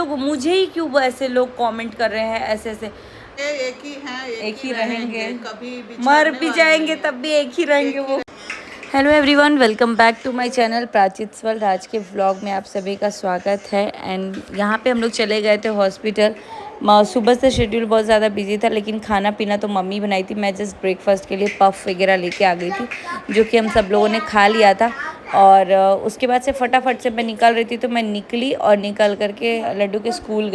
मुझे ही क्यों ऐसे लोग कमेंट कर रहे हैं ऐसे ऐसे। एक ही हैं, एक ही रहेंगे, कभी मर बिछड़ने भी वाले जाएंगे नहीं तब भी एक ही रहेंगे एक ही वो। Hello everyone, welcome back to my channel Prachi's world. आज के व्लॉग में आप सभी का स्वागत है। एंड यहाँ पे हम लोग चले गए थे हॉस्पिटल। सुबह से शेड्यूल बहुत ज़्यादा बिजी था, लेकिन खाना पीना तो मम्मी बनाई थी। मैं जस्ट ब्रेकफास्ट के लिए पफ वगैरह लेके आ गई थी, जो कि हम सब लोगों ने खा लिया था। और उसके बाद से फटाफट से मैं निकल रही थी, तो मैं निकली और निकल करके लड्डू के स्कूल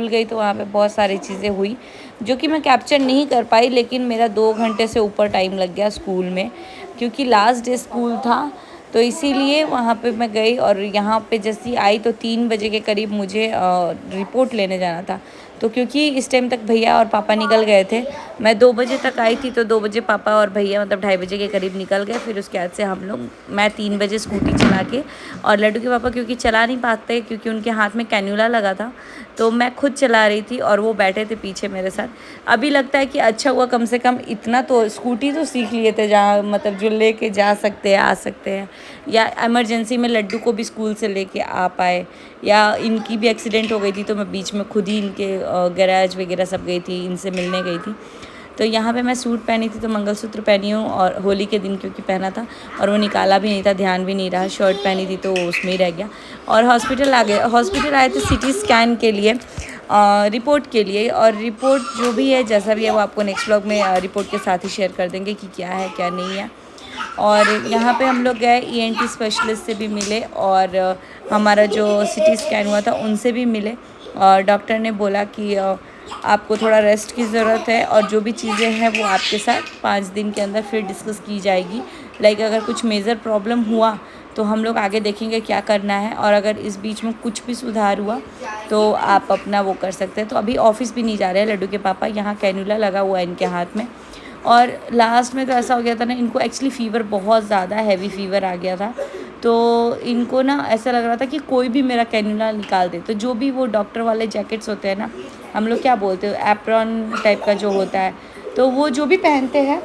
गई तो वहाँ पे बहुत सारी चीज़ें हुई जो कि मैं कैप्चर नहीं कर पाई, लेकिन मेरा 2 घंटे से ऊपर टाइम लग गया स्कूल में, क्योंकि लास्ट डे स्कूल था। तो इसीलिए वहाँ पे मैं गई और यहाँ पे जैसी आई तो 3 बजे के करीब मुझे रिपोर्ट लेने जाना था। तो क्योंकि इस टाइम तक भैया और पापा निकल गए थे, मैं 2 बजे तक आई थी, तो 2 बजे पापा और भैया मतलब 2:30 बजे के करीब निकल गए। फिर उसके बाद से मैं 3 बजे स्कूटी चला के, और लड्डू के पापा क्योंकि चला नहीं पाते क्योंकि उनके हाथ में कैन्यूला लगा था, तो मैं खुद चला रही थी और वो बैठे थे पीछे मेरे साथ। अभी लगता है कि अच्छा हुआ कम से कम इतना तो स्कूटी तो सीख लिए थे, जहाँ मतलब जो लेके जा सकते हैं आ सकते हैं, या इमरजेंसी में लड्डू को भी स्कूल से लेके आ पाए। या इनकी भी एक्सीडेंट हो गई थी, तो मैं बीच में खुद ही इनके गैराज वगैरह सब गई थी, इनसे मिलने गई थी। तो यहाँ पे मैं सूट पहनी थी, तो मंगलसूत्र पहनी हूँ, और होली के दिन क्योंकि पहना था और वो निकाला भी नहीं था, ध्यान भी नहीं रहा। शर्ट पहनी थी तो उसमें ही रह गया। और हॉस्पिटल आए थे सिटी स्कैन के लिए, रिपोर्ट के लिए। और रिपोर्ट जो भी है जैसा भी है वो आपको नेक्स्ट व्लॉग में रिपोर्ट के साथ ही शेयर कर देंगे कि क्या है क्या नहीं है। और यहाँ पे हम लोग गए ईएनटी स्पेशलिस्ट से भी मिले, और हमारा जो सिटी स्कैन हुआ था उनसे भी मिले। और डॉक्टर ने बोला कि आपको थोड़ा रेस्ट की ज़रूरत है, और जो भी चीज़ें हैं वो आपके साथ 5 दिन के अंदर फिर डिस्कस की जाएगी। लाइक अगर कुछ मेजर प्रॉब्लम हुआ तो हम लोग आगे देखेंगे क्या करना है, और अगर इस बीच में कुछ भी सुधार हुआ तो आप अपना वो कर सकते हैं। तो अभी ऑफिस भी नहीं जा रहे हैं लड्डू के पापा, यहाँ कैन्यूला लगा हुआ है इनके हाथ में। और लास्ट में तो ऐसा हो गया था ना, इनको एक्चुअली फ़ीवर बहुत ज़्यादा हैवी फ़ीवर आ गया था। तो इनको ना ऐसा लग रहा था कि कोई भी मेरा कैन्यूला निकाल दे। तो जो भी वो डॉक्टर वाले जैकेट्स होते हैं ना, हम लोग क्या बोलते हैं, एप्रॉन टाइप का जो होता है, तो वो जो भी पहनते हैं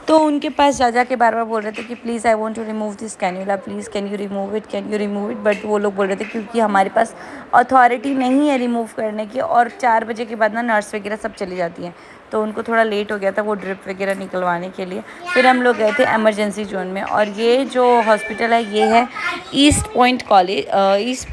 तो उनके पास जा के बार बार बोल रहे थे कि please I want to remove this cannula, please can you remove it. But वो लोग बोल रहे थे क्योंकि हमारे पास अथॉरिटी नहीं है रिमूव करने की, और 4 बजे के बाद ना नर्स वगैरह सब चली जाती हैं, तो उनको थोड़ा लेट हो गया था वो ड्रिप वगैरह निकलवाने के लिए। फिर हम लोग गए थे एमरजेंसी जोन में, और ये जो हॉस्पिटल है ये है ईस्ट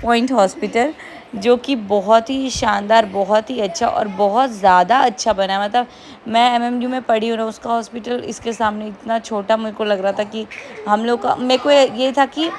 पॉइंट हॉस्पिटल, जो कि बहुत ही शानदार, बहुत ही अच्छा और बहुत ज़्यादा अच्छा बना है। मतलब मैं एमएमयू में पढ़ी हूँ ना, उसका हॉस्पिटल इसके सामने इतना छोटा मेरे को लग रहा था कि हम लोग का, मेरे को ये था कि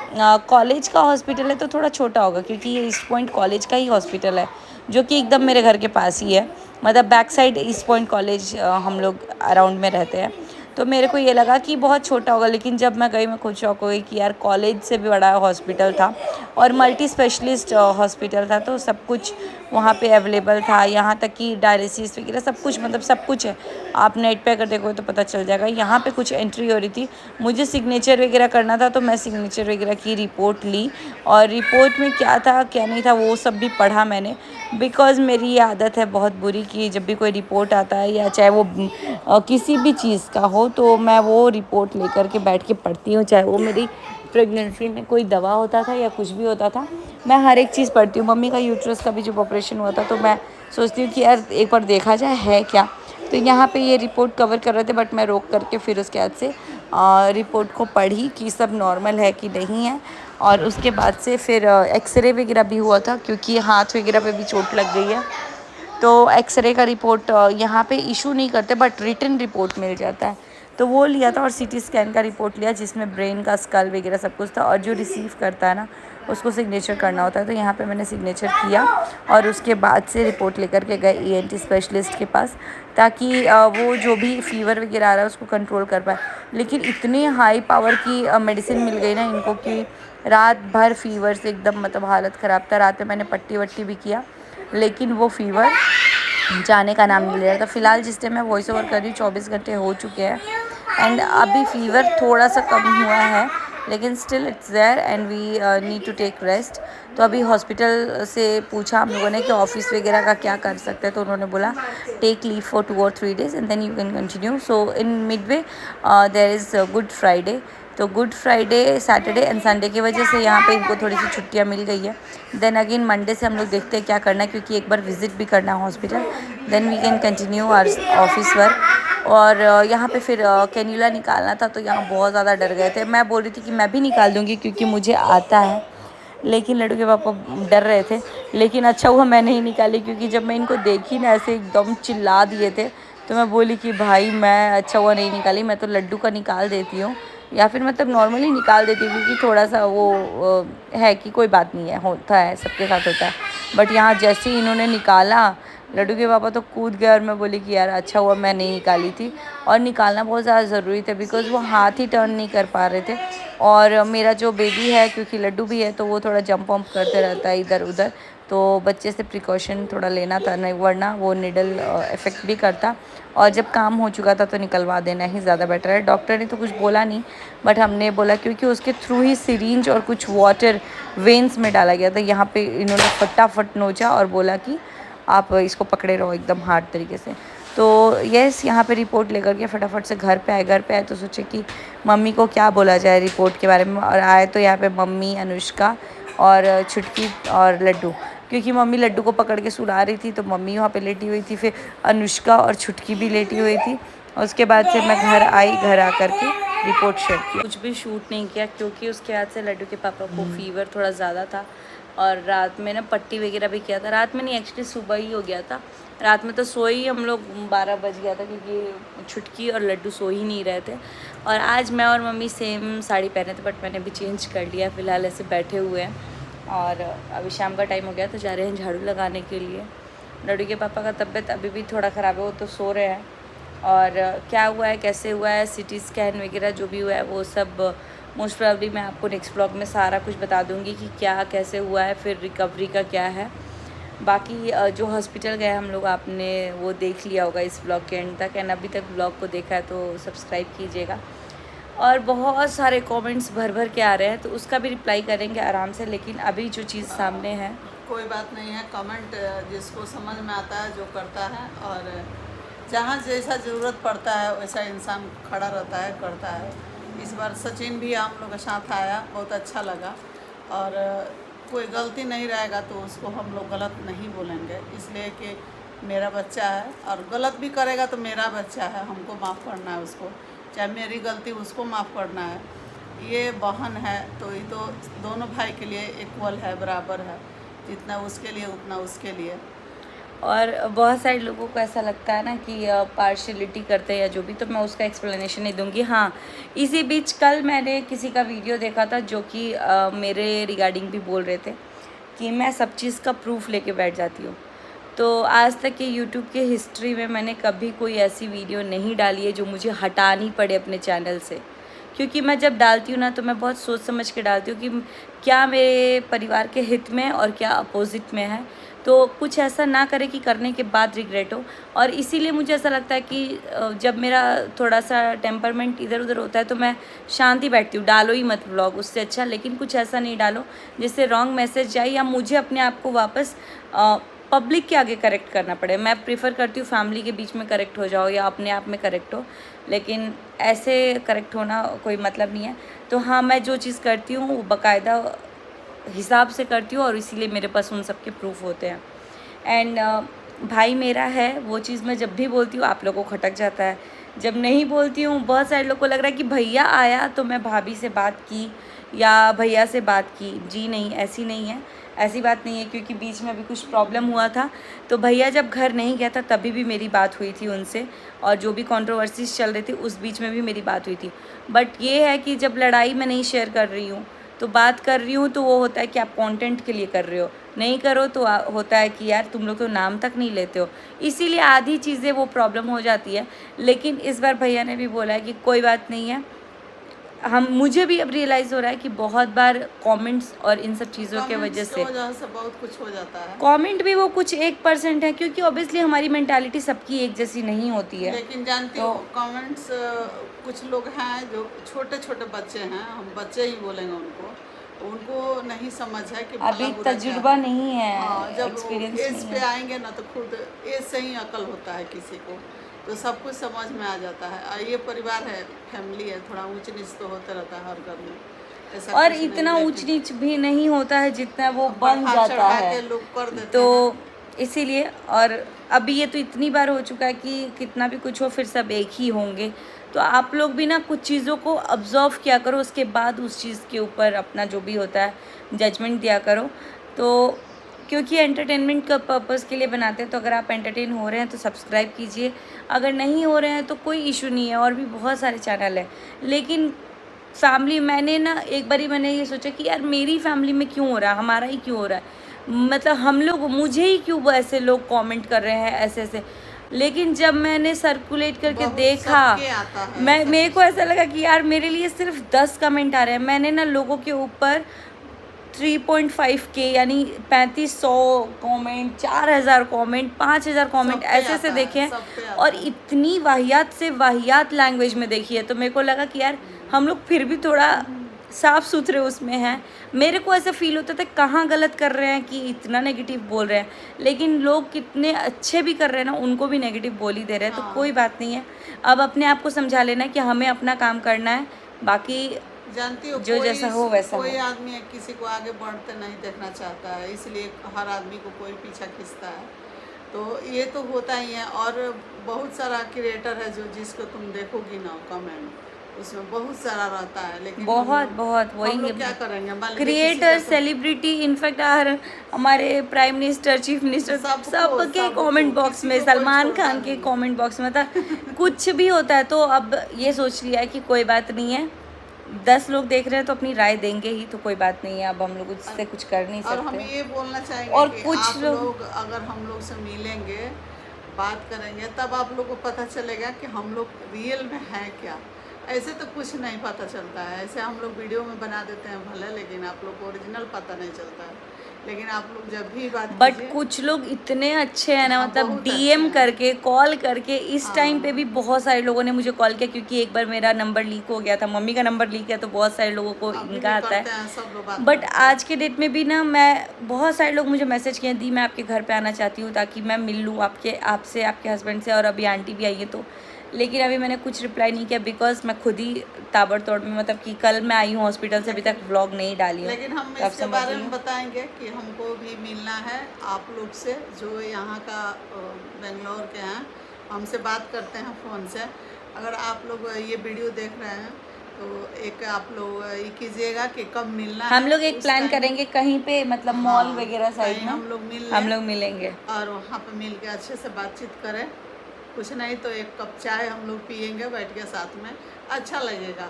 कॉलेज का हॉस्पिटल है तो थोड़ा छोटा होगा, क्योंकि ये ईस्ट पॉइंट कॉलेज का ही हॉस्पिटल है, जो कि एकदम मेरे घर के पास ही है। मतलब back side east point college हम लोग अराउंड में रहते हैं। तो मेरे को ये लगा कि बहुत छोटा होगा, लेकिन जब मैं गई मैं खुद शॉक हो गई कि यार कॉलेज से भी बड़ा हॉस्पिटल था, और मल्टी स्पेशलिस्ट हॉस्पिटल था। तो सब कुछ वहाँ पे अवेलेबल था, यहाँ तक कि डायलिसिस वगैरह सब कुछ, मतलब सब कुछ है। आप नेट पे अगर देखोगे तो पता चल जाएगा। यहाँ पे कुछ एंट्री हो रही थी, मुझे सिग्नेचर वगैरह करना था, तो मैं सिग्नेचर वगैरह की रिपोर्ट ली, और रिपोर्ट में क्या था क्या नहीं था वो सब भी पढ़ा मैंने। बिकॉज़ मेरी ये आदत है बहुत बुरी कि जब भी कोई रिपोर्ट आता है, या चाहे वो किसी भी चीज़ का हो, तो मैं वो रिपोर्ट लेकर के बैठ के पढ़ती हूँ। चाहे वो मेरी प्रेगनेंसी में कोई दवा होता था या कुछ भी होता था, मैं हर एक चीज़ पढ़ती हूँ। मम्मी का यूट्रस का भी जब ऑपरेशन हुआ था, तो मैं सोचती हूँ कि यार एक बार देखा जाए है क्या। तो यहाँ पे ये रिपोर्ट कवर कर रहे थे, बट मैं रोक करके फिर उसके बाद से रिपोर्ट को पढ़ी कि सब नॉर्मल है कि नहीं है। और उसके बाद से फिर एक्सरे वगैरह भी हुआ था, क्योंकि हाथ वगैरह पे भी चोट लग गई है। तो एक्सरे का रिपोर्ट यहाँ पे इशू नहीं करते, बट रिटन रिपोर्ट मिल जाता है, तो वो लिया था। और सीटी स्कैन का रिपोर्ट लिया, जिसमें ब्रेन का स्कल वगैरह सब कुछ था, और जो रिसीव करता है ना उसको सिग्नेचर करना होता है। तो यहाँ पे मैंने सिग्नेचर किया, और उसके बाद से रिपोर्ट लेकर के गए ईएनटी स्पेशलिस्ट के पास, ताकि वो जो भी फ़ीवर वगैरह आ रहा है उसको कंट्रोल कर पाए। लेकिन इतनी हाई पावर की मेडिसिन मिल गई ना इनको कि रात भर फ़ीवर से एकदम मतलब हालत ख़राब था। रात में मैंने पट्टी वट्टी भी किया, लेकिन वो फ़ीवर जाने का नाम नहीं ले रहा था। फ़िलहाल जिस टाइम मैं वॉइस ओवर कर रही हूँ 24 घंटे हो चुके हैं, एंड अभी फ़ीवर थोड़ा सा कम हुआ है, लेकिन still it's there and we need to take rest. तो अभी हॉस्पिटल से पूछा हम लोगों ने कि ऑफ़िस वगैरह का क्या कर सकते हैं, तो उन्होंने बोला टेक लीव फॉर 2 और 3 days and then you can continue. So in mid way there is Good Friday, तो Good Friday, Saturday and Sunday की वजह से यहाँ पे इनको थोड़ी सी छुट्टियाँ मिल गई है। देन अगेन मंडे से हम लोग देखते हैं क्या करना है, क्योंकि एक बार विज़िट भी करना है hospital, then we can continue our office work. और यहाँ पे फिर कैन्यूला निकालना था, तो यहाँ बहुत ज़्यादा डर गए थे। मैं बोल रही थी कि मैं भी निकाल दूँगी क्योंकि मुझे आता है, लेकिन लड्डू के पापा डर रहे थे। लेकिन अच्छा हुआ मैं नहीं निकाली, क्योंकि जब मैं इनको देखी ना ऐसे एकदम चिल्ला दिए थे, तो मैं बोली कि भाई मैं अच्छा हुआ नहीं निकाली, मैं तो लड्डू का निकाल देती हूँ, या फिर मतलब नॉर्मली निकाल देती हूँ, क्योंकि थोड़ा सा वो है कि कोई बात नहीं है, होता है, सबके साथ होता है। बट यहाँ जैसे ही इन्होंने निकाला, लड्डू के पापा तो कूद गए, और मैं बोली कि यार अच्छा हुआ मैं नहीं निकाली थी। और निकालना बहुत ज़्यादा ज़रूरी था, बिकॉज़ वो हाथ ही टर्न नहीं कर पा रहे थे। और मेरा जो बेबी है, क्योंकि लड्डू भी है, तो वो थोड़ा जंप वम्प करते रहता है इधर उधर, तो बच्चे से प्रिकॉशन थोड़ा लेना था, नहीं वरना वो निडल इफ़ेक्ट भी करता। और जब काम हो चुका था तो निकलवा देना ही ज़्यादा बेटर है। डॉक्टर ने तो कुछ बोला नहीं, बट हमने बोला क्योंकि उसके थ्रू ही सिरिंज और कुछ वाटर वेंस में डाला गया था। यहाँ पे इन्होंने फटाफट नोचा और बोला कि आप इसको पकड़े रहो एकदम हार्ड तरीके से। तो यस, यहाँ पे रिपोर्ट लेकर के फटाफट से घर पे आए तो सोचे कि मम्मी को क्या बोला जाए रिपोर्ट के बारे में। और आए तो यहाँ पे मम्मी, अनुष्का और छुटकी और लड्डू, क्योंकि मम्मी लड्डू को पकड़ के सुला रही थी, तो मम्मी वहाँ पे लेटी हुई थी, फिर अनुष्का और छुटकी भी लेटी हुई थी। और उसके बाद से मैं घर आई, घर आकर के रिपोर्ट शेयर की। कुछ भी शूट नहीं किया, क्योंकि उसके बाद से लड्डू के पापा को फीवर थोड़ा ज़्यादा था, और रात में ना पट्टी वगैरह भी किया था। रात में नहीं, एक्चुअली सुबह ही हो गया था। रात में तो सोए ही हम लोग 12 बज गया था, क्योंकि छुटकी और लड्डू सो ही नहीं रहे थे। और आज मैं और मम्मी सेम साड़ी पहने थे, बट मैंने भी चेंज कर लिया। फ़िलहाल ऐसे बैठे हुए हैं, और अभी शाम का टाइम हो गया, तो जा रहे हैं झाड़ू लगाने के लिए। लड्डू के पापा का तबीयत अभी भी थोड़ा ख़राब है, वो तो सो रहे हैं। और क्या हुआ है, कैसे हुआ है, सिटी स्कैन वगैरह जो भी हुआ है, वो सब मोस्ट प्रोबेबली मैं आपको नेक्स्ट ब्लॉग में सारा कुछ बता दूंगी कि क्या कैसे हुआ है, फिर रिकवरी का क्या है। बाकी जो हॉस्पिटल गए हम लोग, आपने वो देख लिया होगा इस ब्लॉग के एंड तक, एंड अभी तक ब्लॉग को देखा है तो सब्सक्राइब कीजिएगा। और बहुत सारे कमेंट्स भर भर के आ रहे हैं, तो उसका भी रिप्लाई करेंगे आराम से। लेकिन अभी जो चीज़ सामने है, कोई बात नहीं है, कमेंट जिसको समझ में आता है जो करता है, और जहाँ जैसा ज़रूरत पड़ता है वैसा इंसान खड़ा रहता है, करता है। इस बार सचिन भी हम लोग के साथ आया, बहुत अच्छा लगा। और कोई गलती नहीं रहेगा तो उसको हम लोग गलत नहीं बोलेंगे, इसलिए कि मेरा बच्चा है, और गलत भी करेगा तो मेरा बच्चा है, हमको माफ़ करना है उसको, चाहे मेरी गलती उसको माफ़ करना है। ये बहन है तो ये तो दोनों भाई के लिए इक्वल है, बराबर है, जितना उसके लिए उतना उसके लिए। और बहुत सारे लोगों को ऐसा लगता है ना कि पार्शियलिटी करते हैं या जो भी, तो मैं उसका एक्सप्लेनेशन नहीं दूंगी। हाँ, इसी बीच कल मैंने किसी का वीडियो देखा था जो कि मेरे रिगार्डिंग भी बोल रहे थे कि मैं सब चीज़ का प्रूफ लेके बैठ जाती हूँ। तो आज तक के यूट्यूब के हिस्ट्री में मैंने कभी कोई ऐसी वीडियो नहीं डाली है जो मुझे हटानी पड़े अपने चैनल से, क्योंकि मैं जब डालती हूँ ना, तो मैं बहुत सोच समझ के डालती हूँ कि क्या मेरे परिवार के हित में और क्या अपोजिट में है। तो कुछ ऐसा ना करे कि करने के बाद रिग्रेट हो। और इसीलिए मुझे ऐसा लगता है कि जब मेरा थोड़ा सा टेम्परमेंट इधर उधर होता है, तो मैं शांति बैठती हूँ, डालो ही मत व्लॉग, उससे अच्छा। लेकिन कुछ ऐसा नहीं डालो जिससे रॉन्ग मैसेज जाए या मुझे अपने आप को वापस पब्लिक के आगे करेक्ट करना पड़े। मैं प्रीफर करती हूँ फैमिली के बीच में करेक्ट हो जाओ या अपने आप में करेक्ट हो, लेकिन ऐसे करेक्ट होना कोई मतलब नहीं है। तो हाँ, मैं जो चीज़ करती हूँ वो बाकायदा हिसाब से करती हूँ, और इसीलिए मेरे पास उन सब के प्रूफ होते हैं। एंड भाई मेरा है, वो चीज़ मैं जब भी बोलती हूँ आप लोगों को खटक जाता है। जब नहीं बोलती हूँ, बहुत सारे लोग को लग रहा है कि भैया आया तो मैं भाभी से बात की या भैया से बात की। जी नहीं, ऐसी नहीं है, ऐसी बात नहीं है, क्योंकि बीच में अभी कुछ प्रॉब्लम हुआ था, तो भैया जब घर नहीं गया था तभी भी मेरी बात हुई थी उनसे, और जो भी कंट्रोवर्सीज चल रही थी उस बीच में भी मेरी बात हुई थी। बट ये है कि जब लड़ाई मैं नहीं शेयर कर रही हूँ, तो बात कर रही हूँ, तो वो होता है कि आप कंटेंट के लिए कर रहे हो, नहीं करो तो होता है कि यार तुम लोग तो नाम तक नहीं लेते हो, इसीलिए आधी चीज़ें वो प्रॉब्लम हो जाती है। लेकिन इस बार भैया ने भी बोला है कि कोई बात नहीं है। मुझे भी अब रियलाइज़ हो रहा है कि बहुत बार कमेंट्स और इन सब चीज़ों के वजह से बहुत कुछ हो जाता है। कमेंट भी वो कुछ 1% है, क्योंकि ऑब्वियसली हमारी मेंटालिटी सबकी एक जैसी नहीं होती है। लेकिन जानती हो कमेंट्स कुछ लोग हैं जो छोटे छोटे बच्चे हैं, हम बच्चे ही बोलेंगे उनको नहीं समझ है कि अभी तजुर्बा नहीं है, जब एक्सपीरियंस एज पे आएंगे ना तो खुद एज से ही अकल होता है किसी को। तो सब कुछ समझ में आ जाता है। और ये परिवार है, फैमिली है, थोड़ा ऊंच नीच तो होता रहता है हर घर में, ऐसा और कुछ इतना नहीं, ऊंच लेकिन नीच भी नहीं होता है जितना वो बन बढ़ा जाता चढ़ा है। के लोग कर देते तो हैं। इसीलिए, और अभी ये तो इतनी बार हो चुका है कि कितना भी कुछ हो फिर सब एक ही होंगे। तो आप लोग भी ना कुछ चीज़ों को ऑब्जर्व किया करो, उसके बाद उस चीज़ के ऊपर अपना जो भी होता है जजमेंट दिया करो। तो क्योंकि एंटरटेनमेंट का पर्पज़ के लिए बनाते हैं, तो अगर आप एंटरटेन हो रहे हैं तो सब्सक्राइब कीजिए, अगर नहीं हो रहे हैं तो कोई इशू नहीं है, और भी बहुत सारे चैनल हैं। लेकिन फैमिली, मैंने ना एक बारी मैंने ये सोचा कि यार मेरी फैमिली में क्यों हो रहा है, हमारा ही क्यों हो रहा है, मतलब हम लोग, मुझे ही क्यों ऐसे लोग कमेंट कर रहे हैं ऐसे ऐसे। लेकिन जब मैंने सर्कुलेट करके बहुत देखा, सबके आता है मैं ऐसा मेरे कुछ को ऐसा तो। लगा कि यार मेरे लिए सिर्फ 10 कमेंट आ रहे हैं। मैंने ना लोगों के ऊपर 3.5K यानी 3500 कमेंट, 4000 कमेंट, 5000 कमेंट सब पे ऐसे ऐसे आता देखे है, हैं, सब पे आता और है। इतनी वाहियात से वाहियात लैंग्वेज में देखी है। तो मेरे को लगा कि यार हम लोग फिर भी थोड़ा साफ सुथरे उसमें हैं। मेरे को ऐसा फील होता था कहाँ गलत कर रहे हैं कि इतना नेगेटिव बोल रहे हैं, लेकिन लोग कितने अच्छे भी कर रहे हैं ना, उनको भी नेगेटिव बोल ही दे रहे हैं। तो हाँ, कोई बात नहीं है, अब अपने आप को समझा लेना है कि हमें अपना काम करना है, बाकी जानती हो, जो जैसा हो वैसा कोई हो। आदमी है किसी को आगे बढ़ते नहीं देखना चाहता है, इसलिए हर आदमी को कोई पीछा खींचता है। तो ये तो होता ही है। और बहुत सारा क्रिएटर है जो, जिसको तुम देखोगी ना कमेंट, उसमें बहुत सारा रहता है, लेकिन बहुत बहुत हम वही लोग क्या करेंगे, मान लीजिए किसी क्रिएटर, का सेलिब्रिटी, इनफैक्ट हमारे प्राइम मिनिस्टर, चीफ मिनिस्टर, सबके कमेंट बॉक्स किसी में, को कोई सलमान छोड़ता खान के नहीं। कमेंट बॉक्स में था कुछ भी होता है। तो अब ये सोच लिया है कि कोई बात नहीं है, 10 लोग देख रहे हैं तो अपनी राय देंगे ही, तो कोई बात नहीं है, अब हम लोग उससे कुछ कर नहीं और हम सकते। ये बोलना चाहेंगे और कि कुछ आप लोग, लोग अगर हम लोग से मिलेंगे, बात करेंगे, तब आप लोग को पता चलेगा कि हम लोग रियल में हैं क्या। ऐसे तो कुछ नहीं पता चलता है, ऐसे हम लोग वीडियो में बना देते हैं भले, लेकिन आप लोग को ओरिजिनल पता नहीं चलता है। लेकिन आप लोग जब भी बात बट कीजिए, कुछ लोग इतने अच्छे हैं ना, हाँ मतलब बहुत अच्छे डीएम हैं। करके, कॉल करके, इस टाइम पे हाँ, भी बहुत सारे लोगों ने मुझे कॉल किया, क्योंकि एक बार मेरा नंबर लीक हो गया था, मम्मी का नंबर लीक है, तो बहुत सारे लोगों को अभी इनका भी आता करते है। हैं, सब लोग बात बट करते हैं। आज के डेट में भी ना, मैं, बहुत सारे लोग मुझे मैसेज किए, दी मैं आपके घर पे आना चाहती हूँ ताकि मैं मिल लूँ आपसे, आपके हस्बैंड से, और अभी आंटी भी आई है तो। लेकिन अभी मैंने कुछ रिप्लाई नहीं किया, बिकॉज मैं खुद ही ताबड़तोड़ में, मतलब कि कल मैं आई हूँ हॉस्पिटल से, अभी तक व्लॉग नहीं डाली हूँ। लेकिन हम तो आप इसके बारे में समझिए, बताएंगे कि हमको भी मिलना है आप लोग से, जो यहाँ का बेंगलोर के हैं, हमसे बात करते हैं फ़ोन से। अगर आप लोग ये वीडियो देख रहे हैं तो एक आप लोग ये कीजिएगा कि कब मिलना है। हम लोग एक उस प्लान टाइम, करेंगे कहीं पे, मतलब मॉल हाँ, वगैरह साइड कहीं में हम लोग मिल हम लें लोग मिलेंगे। और वहाँ पे मिल के अच्छे से बातचीत करें। कुछ नहीं तो एक कप चाय हम लोग पियेंगे बैठ के साथ में, अच्छा लगेगा।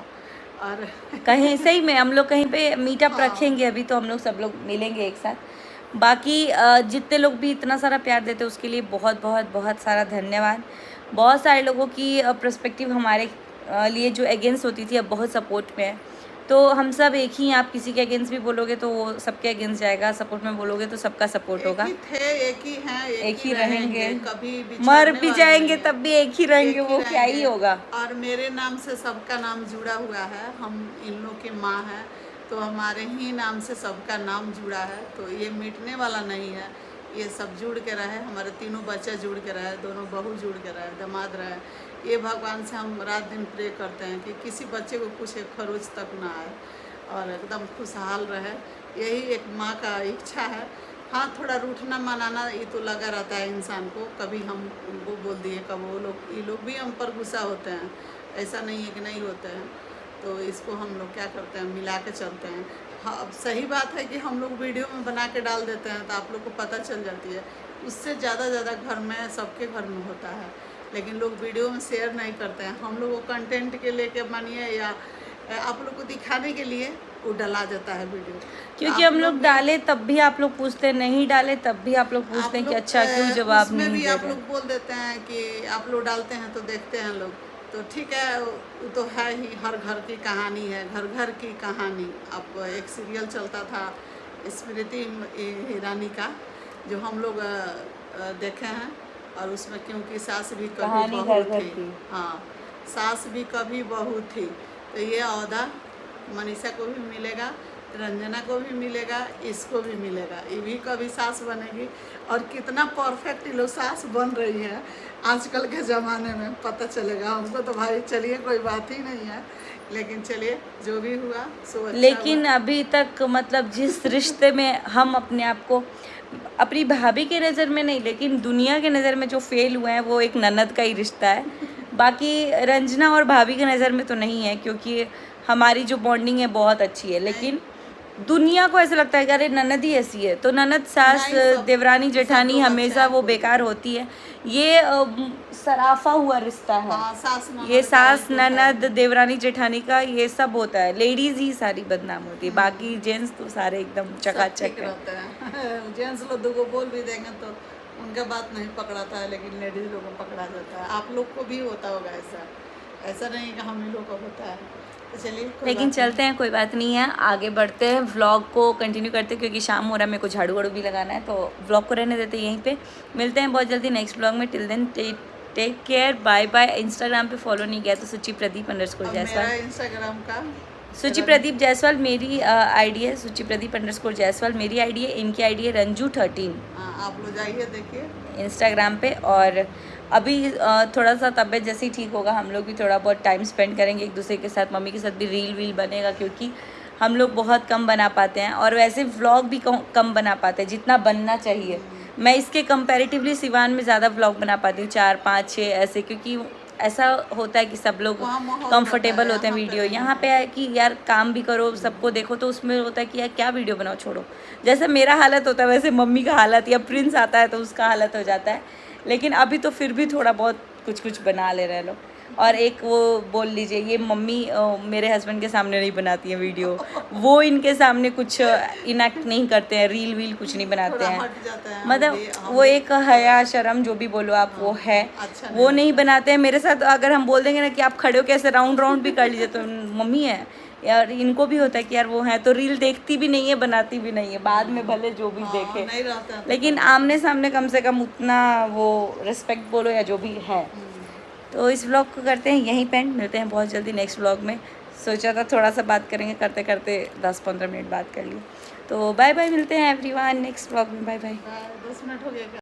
और कहीं सही में हम लोग कहीं पे मीटअप हाँ, रखेंगे, अभी तो हम लोग सब लोग मिलेंगे एक साथ। बाकी जितने लोग भी इतना सारा प्यार देते हैं उसके लिए बहुत बहुत बहुत सारा धन्यवाद। बहुत सारे लोगों की पर्सपेक्टिव हमारे लिए जो अगेंस्ट होती थी, अब बहुत सपोर्ट में है। तो हम सब एक ही हैं, आप किसी के अगेंस्ट भी बोलोगे तो वो सबके अगेंस्ट जाएगा, सपोर्ट में बोलोगे तो सबका सपोर्ट एक होगा। ही थे, एक ही हैं, एक एक ही ही रहेंगे, रहेंगे, कभी मर बिछड़ने भी वाले जाएंगे नहीं हैं। तब भी एक ही रहेंगे, एक ही वो क्या ही रहेंगे। होगा। और मेरे नाम से सबका नाम जुड़ा हुआ है, हम इन लोग की माँ है, तो हमारे ही नाम से सबका नाम जुड़ा है, तो ये मिटने वाला नहीं है। ये सब जुड़ के रहे, हमारे तीनों बच्चे जुड़ के रहे, दोनों बहू जुड़ के रहे, दामाद रहे। ये भगवान से हम रात दिन प्रे करते हैं कि किसी बच्चे को कुछ एक खरोच तक ना आए और एकदम खुशहाल रहे। यही एक माँ का इच्छा है। हाँ, थोड़ा रूठना मनाना ये तो लगा रहता है इंसान को, कभी हम उनको बोल दिए, कब वो लोग, ये लोग भी हम पर गुस्सा होते हैं, ऐसा नहीं है कि नहीं होते हैं। तो इसको हम लोग क्या करते हैं, मिला के चलते हैं। हाँ, अब सही बात है कि हम लोग वीडियो में बना के डाल देते हैं तो आप लोग को पता चल जाती है। उससे ज़्यादा घर में, सबके घर में होता है, लेकिन लोग वीडियो में शेयर नहीं करते हैं। हम लोग को कंटेंट के लेके मानिए या आप लोग को दिखाने के लिए वो डला जाता है वीडियो। क्योंकि आप हम लोग भी, डाले तब भी आप लोग पूछते हैं, नहीं डाले तब भी आप लोग पूछते आप हैं कि लोग अच्छा क्यों जवाब उसमें नहीं भी दे आप रहे। लोग बोल देते हैं कि आप लोग डालते हैं तो देखते हैं लोग, तो ठीक है, वो तो है ही, हर घर की कहानी है, घर घर की कहानी। अब एक सीरियल चलता था स्मृति ईरानी का, जो हम लोग देखे हैं, और उसमें क्योंकि सास भी कभी कहानी बहू घर घर थी। की। हाँ, सास भी कभी बहू थी। तो ये औहदा मनीषा को भी मिलेगा, रंजना को भी मिलेगा, इसको भी मिलेगा, ये भी कभी सास बनेगी। और कितना परफेक्ट ये लोग सास बन रही है आजकल के ज़माने में पता चलेगा हमको। तो भाई चलिए कोई बात ही नहीं है, लेकिन चलिए जो भी हुआ सो अच्छा लेकिन हुआ। अभी तक मतलब जिस रिश्ते में हम अपने आप को अपनी भाभी के नज़र में नहीं, लेकिन दुनिया के नज़र में जो फेल हुए हैं वो एक ननद का ही रिश्ता है। बाकी रंजना और भाभी की नज़र में तो नहीं है, क्योंकि हमारी जो बॉन्डिंग है बहुत अच्छी है। लेकिन दुनिया को ऐसा लगता है कि अरे ननद ही ऐसी है, तो ननद सास नहीं, सब देवरानी सब जेठानी लोग अच्छे हमेशा हैं, वो कोई बेकार होती है। ये सराफा हुआ रिश्ता है। हाँ, सास ननद ये का सास ही तो है। ननद देवरानी जेठानी का ये सब होता है, लेडीज ही सारी बदनाम होती है, बाकी जेंट्स तो सारे एकदम सब चकाचक ठीक है। रहते हैं। जेंट्स लोग दो बोल भी देंगे तो उनका बात नहीं पकड़ाता है, लेकिन लेडीज लोग को पकड़ा जाता है। आप लोग को भी होता होगा ऐसा, ऐसा नहीं कि हम ही लोग को होता है। तो चलिए कोई लेकिन बात चलते हैं, कोई बात नहीं है, आगे बढ़ते हैं, व्लॉग को कंटिन्यू करते हैं, क्योंकि शाम हो रहा है, मेरे को झाड़ू वाड़ू भी लगाना है, तो व्लॉग को रहने देते हैं यहीं पे। मिलते हैं बहुत जल्दी नेक्स्ट व्लॉग में। Till then take care, bye bye. Instagram पे फॉलो नहीं किया तो सुचि प्रदीप _ नहीं। अब जायसवाल, मेरा इंस्टाग्राम का सुचि प्रदीप जायसवाल मेरी आईडी है, सुचि प्रदीप _ जायसवाल मेरी आईडी है, इनकी आईडी है रंजू13 हाँ, आप लोग जाइए देखिए। इंस्टाग्राम पे। और अभी थोड़ा सा तबीयत जैसे ही ठीक होगा, हम लोग भी थोड़ा बहुत टाइम स्पेंड करेंगे एक दूसरे के साथ, मम्मी के साथ भी रील वील बनेगा, क्योंकि हम लोग बहुत कम बना पाते हैं, और वैसे व्लॉग भी कम बना पाते हैं जितना बनना चाहिए। मैं इसके कंपैरेटिवली सिवान में ज़्यादा व्लॉग बना पाती हूँ, 4 5 6 ऐसे, क्योंकि ऐसा होता है कि सब लोग वहाँ माहौल कंफर्टेबल रहता है, होते हैं यहाँ पे वीडियो। नहीं यहाँ है। पे है कि यार काम भी करो, सबको देखो, तो उसमें होता है कि यार क्या वीडियो बनाओ, छोड़ो। जैसे मेरा हालत होता है वैसे मम्मी का हालत, या प्रिंस आता है तो उसका हालत हो जाता है। लेकिन अभी तो फिर भी थोड़ा बहुत कुछ बना ले रहे लोग। और एक वो बोल लीजिए, ये मम्मी मेरे हस्बैंड के सामने नहीं बनाती हैं वीडियो, वो इनके सामने कुछ इनएक्ट नहीं करते हैं, रील वील कुछ नहीं बनाते थोड़ा हैं, हट जाते हैं, मतलब हम वो भी एक हया शर्म जो भी बोलो आप, वो है, अच्छा वो नहीं नहीं बनाते हैं मेरे साथ। अगर हम बोल देंगे ना कि आप खड़े हो कैसे राउंड राउंड भी कर लीजिए, तो मम्मी है यार, इनको भी होता है कि यार वो है, तो रील देखती भी नहीं है, बनाती भी नहीं है, बाद में भले जो भी देखे, नहीं रहता है तो लेकिन आमने सामने कम से कम उतना वो रिस्पेक्ट बोलो या जो भी है। तो इस व्लॉग को करते हैं यहीं पे एंड, मिलते हैं बहुत जल्दी नेक्स्ट व्लॉग में। सोचा था थोड़ा सा बात करेंगे, करते करते 10-15 मिनट बात कर लिए। तो बाय बाय, मिलते हैं एवरीवन नेक्स्ट व्लॉग में, बाय बाय। 10 मिनट हो गया।